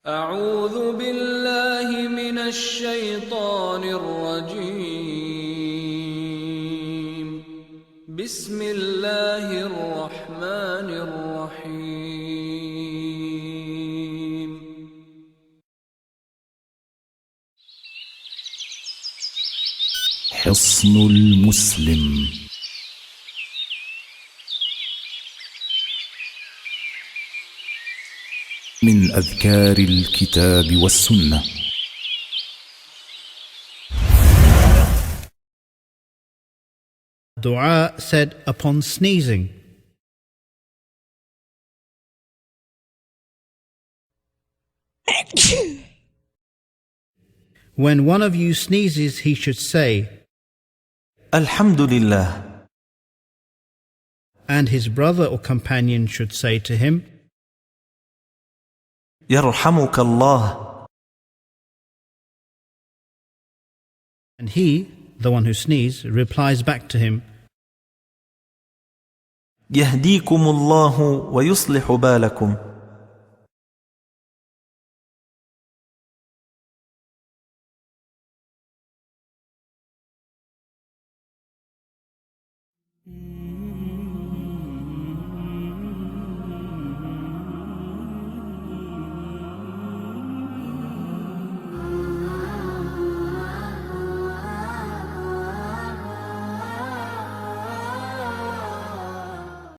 أعوذ بالله من الشيطان الرجيم. بسم الله الرحمن الرحيم. حصن المسلم من أذكار الكتاب والسنة. Dua said upon sneezing. When one of you sneezes, he should say, Alhamdulillah. and his brother or companion should say to him, يرحمك الله. and he, the one who sneezed, replies back to him, يهديكم الله ويصلح بالكم.